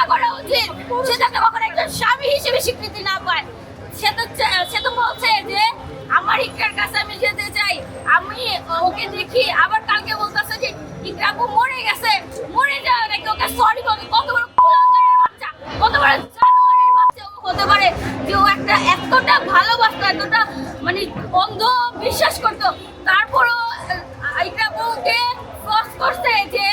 চিন্তা করা উচিত। সে যাতে কখনো একজন স্বামী হিসেবে স্বীকৃতি না পায়। সে তো বলছে যে আমার ইকরার কাছে আমি যেতে চাই, আমি ওকে দেখি, আবার কালকে বলতেছে যে ইকরা আপু মরে গেছে, মরে যাওয়া নাকি ওকে সরি বলে। কত বড় কুলাঙ্গারের বাচ্চা, কত বড় জানোয়ারের বাচ্চা ও হতে পারে যে ও একটা এতটা ভালোবাসতো, এতটা মানে অন্ধ বিশ্বাস করতো, তারপরও ইকরা আপুকে ফোর্স করছে যে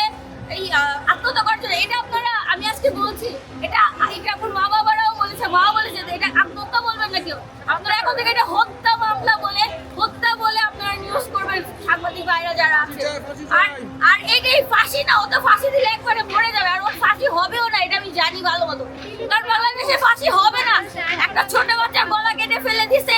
এই আত্মহত্যা করার জন্য। এটা আপনারা, আমি আজকে বলছি, এটা ইকরা আপুর মা বাবারাও বলেছে, মাও বলেছে যে এটা আত্মহত্যা বলবেন না কেউ। আপনারা এখন থেকে এটা হত্যা মামলা বলে, হত্যা বলে আপনারা নিউজ করবেন, সাংবাদিক ভাইরা যারা আছে। আর এটাই ফাঁসি না, ও তো ফাঁসি দিলে একবারে মরে যাবে, আর ওর ফাঁসি হবেও না, এটা আমি জানি ভালো মতো। কারণ বাংলাদেশে ফাঁসি হবে না। একটা ছোট বাচ্চার গলা কেটে ফেলে দিছে,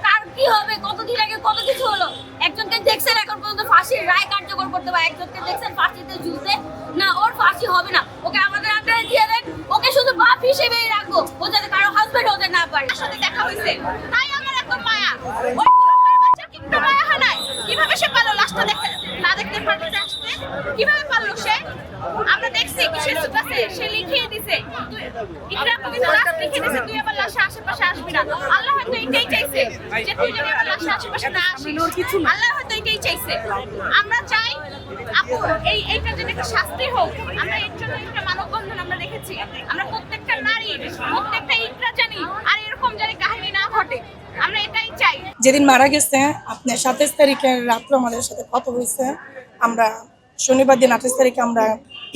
তার কি হবে? কতদিন আগে কত কিছু হলো। একজনকে দেখছেন এখন পর্যন্ত ফাঁসির রায় কার্যকর করতে পারে, একজনকে দেখছেন ফাঁসিতে ঝুলতে না, ওর ফাঁসি হবে না। ওকে আমাদের আন্ডারে দিয়ে দেন, ওকে শুধু বাপ হিসেবেই রাখবো, ও যাতে কারো হাজবেন্ড হতে না পারে। সাথে দেখা হয়েছে, তাই আমার একদম মায়া। ওই কুলাঙ্গারের বাচ্চার কি একটু মায়া হয় নাই? কিভাবে সে পারলো লাশটা দেখতে না দেখতে পারতে আসতে? কিভাবে পারলো সে? আমরা দেখছি কিসের সুতাছে সে লিখিয়ে দিছে, ইকরা আপু কিন্তু লাশ লিখে দিছে, তুই আমার লাশের আশেপাশে আসবি না। আল্লাহ হয়তো এটাই চাইছে যে তুই যদি আমার লাশের আশেপাশে না আসিস, আল্লাহ হয়তো এটাই চাইছে। আমরা চাই আপু এইটা যদি একটা শাস্তি হোক। আমরা এর জন্য একটা মানববন্ধন আমরা রেখেছি, আমরা প্রত্যেকটা নারী, প্রত্যেকটা ইকরা জানি আর এরকম জানি কাহিনী না ঘটে, আমরা এটাই চাই। যেদিন মারা গেছে আপনার 27 তারিখের রাত্রে আমাদের সাথে কথা হয়েছে, আমরা শনিবার দিন 28 তারিখে আমরা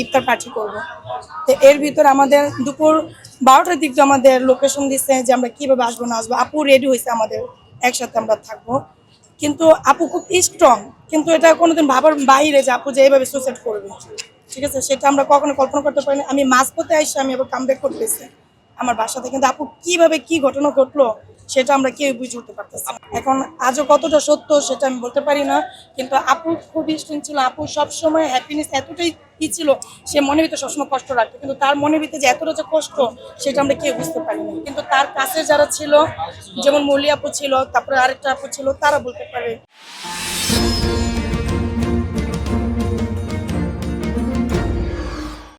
ইফতার পার্টি করব। তো এর ভিতর আমাদের দুপুর 12টার দিকে আমাদের লোকেশন দিচ্ছে যে আমরা কিভাবে আসবো না আসবো। আপু রেডি হয়েছে আমাদের একসাথে আমরা থাকবো, কিন্তু আপু খুব স্ট্রং, কিন্তু এটা কোনোদিন ভাবার বাইরে যে আপু যে এইভাবে সুসাইড করবে, ঠিক আছে, সেটা আমরা কখনো কল্পনা করতে পারিনি। আমি মাঝপথে এসে আমি আবার কামব্যাক করতেছি আমার বাসাতে, কিন্তু আপু কিভাবে কি ঘটনা ঘটলো সেটা আমরা কেউ বুঝে উঠতে পারতেছি না। এখন আজও কতটা সত্য সেটা আমি বলতে পারি না, কিন্তু আপু খুবই স্ট্রং ছিল। আপু সবসময় হ্যাপিনেস এতটাই কি ছিল, সে মনের ভিতরে সবসময় কষ্ট রাখতো, কিন্তু তার মনের ভিতরে যে এতটা যে কষ্ট সেটা আমরা কেউ বুঝতে পারিনি। কিন্তু তার কাছে যারা ছিল, যেমন মলি আপু ছিল, তারপরে আরেকটা আপু ছিল, তারা বলতে পারে।